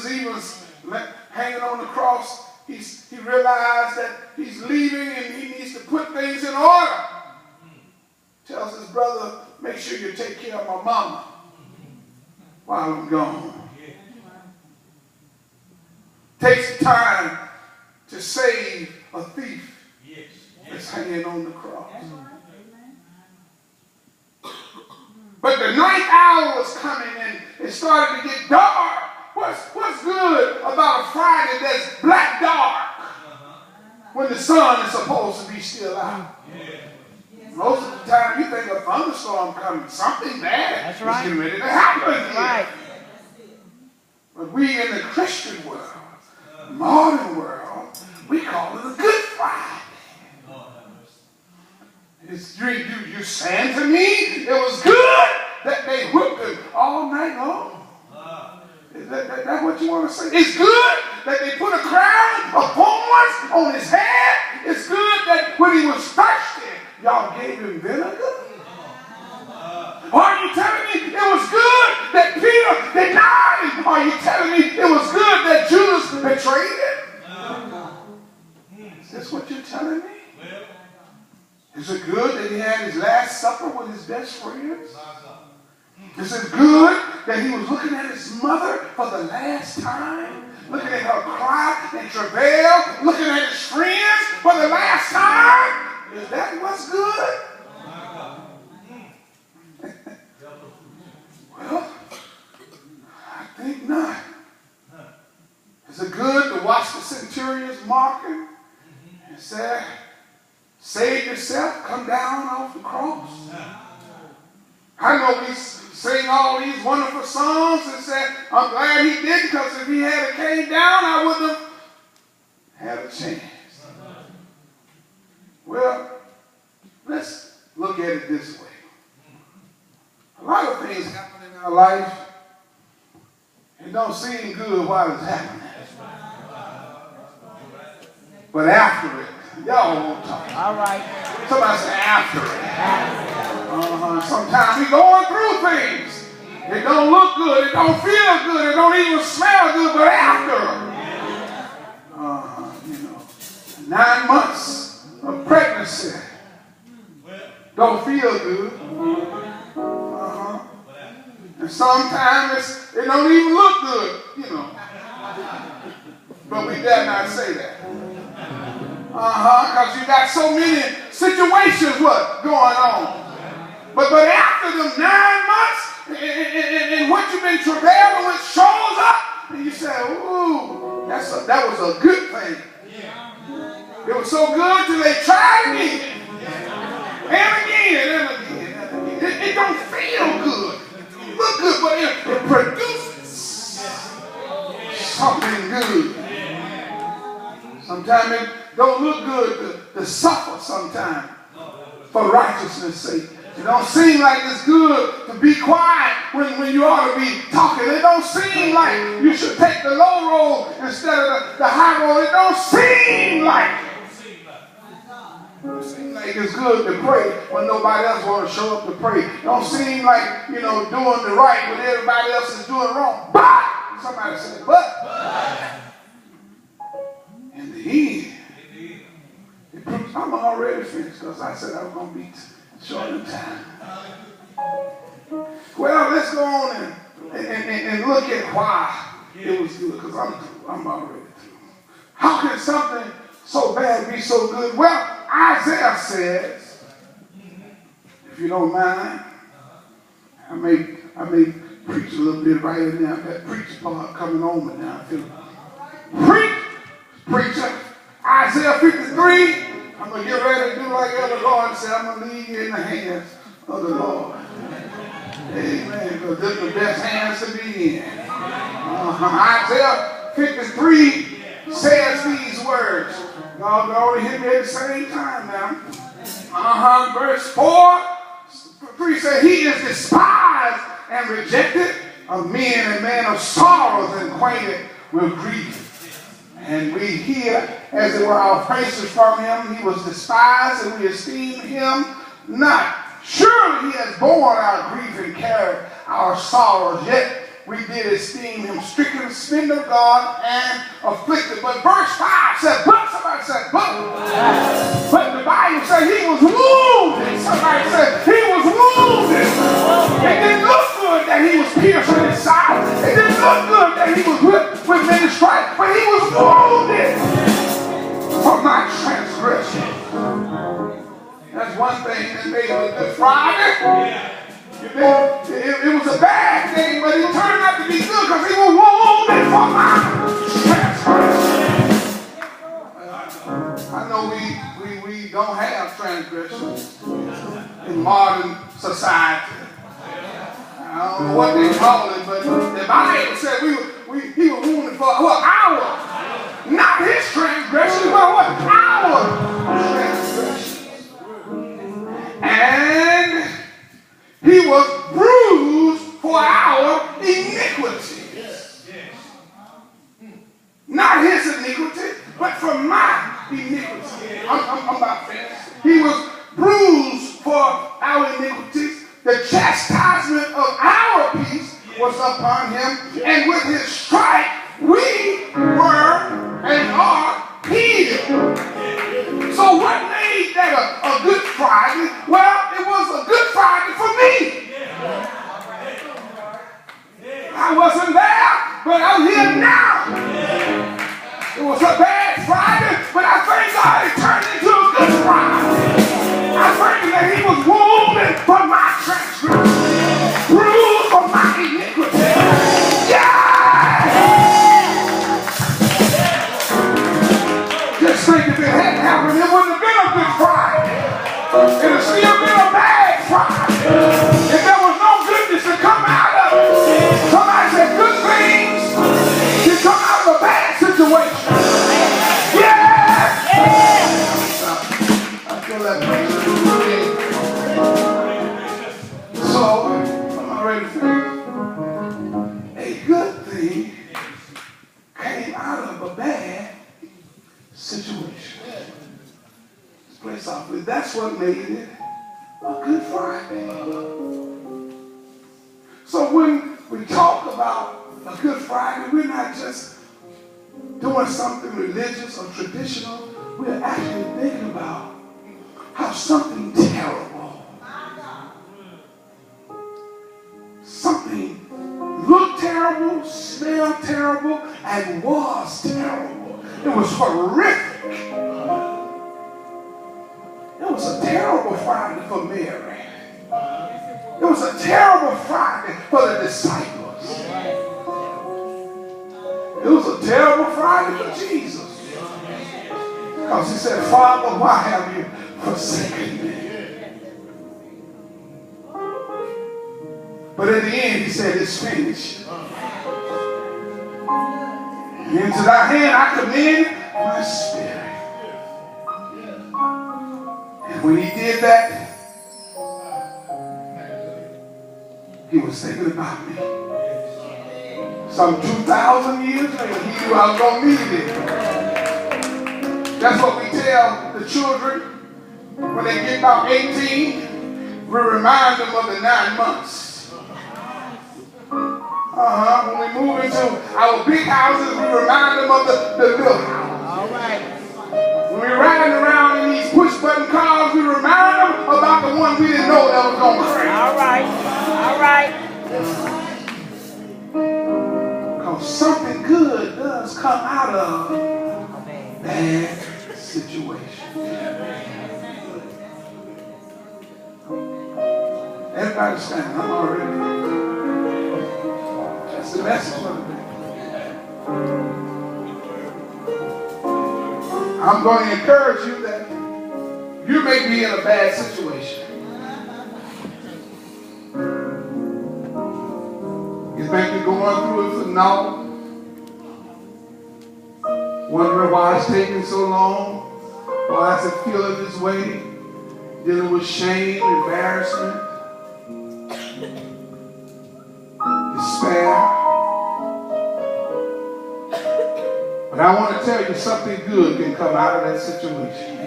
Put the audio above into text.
Jesus even hanging on the cross, he realized that he's leaving and he needs to put things in order. Tells his brother, make sure you take care of my mama while I'm gone. Takes time to save a thief that's hanging on the cross. But the ninth hour was coming and it started to get dark. What's good about a Friday that's black dark when the sun is supposed to be still out? Most of the time you think a thunderstorm coming, something bad is getting ready to happen here. But we in the Christian world, modern world, we call it a Good Friday. You're saying to me it was good that they whipped him all night long? Is that what you want to say? It's good that they put a crown of thorns on his head. It's good that when he was thirsty, y'all gave him vinegar. Are you telling me it was good that Peter denied him? Are you telling me it was good that Judas betrayed him? Is this what you're telling me? Is it good that he had his last supper with his best friends? Is it good that he was looking at his mother for the last time? Looking at her cry and travail? Looking at his friends for the last time? Is that what's good? Well, I think not. Is it good to watch the centurion's marking and say, save yourself, come down off the cross? I know we sing all these wonderful songs and say, I'm glad he did, because if he had came down, I wouldn't have had a chance. Well, let's look at it this way. A lot of things happen in our life. It don't seem good while it's happening. But after it, y'all won't talk. All right. Somebody say after it. Sometimes we're going through things. It don't look good. It don't feel good. It don't even smell good. But after, 9 months of pregnancy don't feel good. And sometimes it don't even look good, But we dare not say that. Because you got so many situations going on. But after them 9 months, and what you've been travailing with shows up, and you say, ooh, that was a good thing. It was so good till they tried again. And again. It don't feel good. It look good, but it produces something good. Sometimes it don't look good to suffer sometimes for righteousness' sake. It don't seem like it's good to be quiet when you ought to be talking. It don't seem like you should take the low road instead of the high road. It don't seem like it's good to pray when nobody else wants to show up to pray. It don't seem like, doing the right when everybody else is doing wrong. But, somebody said, but. In the end, I'm already finished because I said I was going to be short in time. Well, let's go on and look at why it was good, because I'm already through. How can something so bad be so good? Well, Isaiah says, if you don't mind, I may preach a little bit right in there. That preach part coming on me now. Preacher, Isaiah 53. I'm going to get ready to do like Elder Lord said. I'm going to leave you in the hands of the Lord. Amen. Because this is the best hands to be in. Isaiah 53 says these words. Y'all already hit me at the same time now. Verse 3 says, he is despised and rejected of men, and man of sorrows and acquainted with grief. And we hear, as it were, our praises from him. He was despised, and we esteem him not. Surely he has borne our grief and carried our sorrows, yet we did esteem him stricken, smitten of God, and afflicted. But verse 5 said, but, somebody said, but the Bible said he was wounded. Somebody said he was wounded. It didn't look good that he was pierced in his side. It didn't look good that he was whipped with many stripes, but he was wounded for my transgression. That's one thing that made it a Good Friday. It was a bad thing, but it turned out to be good because he was wounded for my transgression. I know we don't have transgressions in modern society. I don't know what they call it, but the Bible said he was wounded for our, not his transgression, but what? Our transgression. And he was bruised for our iniquities. Not his iniquity, but for my iniquity. I'm about finished. He was bruised for our iniquities. The chastisement of our peace was upon him, and with his stripe we were and are healed. So what made that a Good Friday? Well, it was a Good Friday for me. I wasn't there, but I'm here now. It was a bad Friday, but I thank God it turned into a Good Friday. I thank him that he was wounded for my transgression, bruised for my iniquity. Yeah! Just think if it hadn't happened, it wouldn't have been a Good Friday. It would still been a bad Friday. If there was no goodness to come out of it. Somebody said good things can come out of a bad situation. Yeah! I feel that picture. So, I'm ready to finish. A good thing came out of a bad situation. Let's play softly. That's what made it a Good Friday. So when we talk about a Good Friday, we're not just doing something religious or traditional. We're actually thinking about how something terrible, something looked terrible, smelled terrible, and was terrible. It was horrific. It was a terrible Friday for Mary. It was a terrible Friday for the disciples. It was a terrible Friday for Jesus. Because he said, Father, why have you forsaken me? But at the end, he said, it's finished. And into thy hand I commend my spirit. And when he did that, he was thinking about me. Some 2,000 years later, he knew I was going to need it. That's what we tell the children when they get about 18. We remind them of the 9 months. When we move into our big houses, we remind them of the little houses. All right. When we're riding around in these push-button cars, we remind them about the one we didn't know that was going to crash. All right. All right. Because something good does come out of a bad situation. Everybody stand. I'm already. That's the message for the day. I'm going to encourage you that you may be in a bad situation. You think you're going through it for now? Wondering why it's taking so long? Why is it feeling this way? Dealing with shame, embarrassment, despair. But I want to tell you something good can come out of that situation.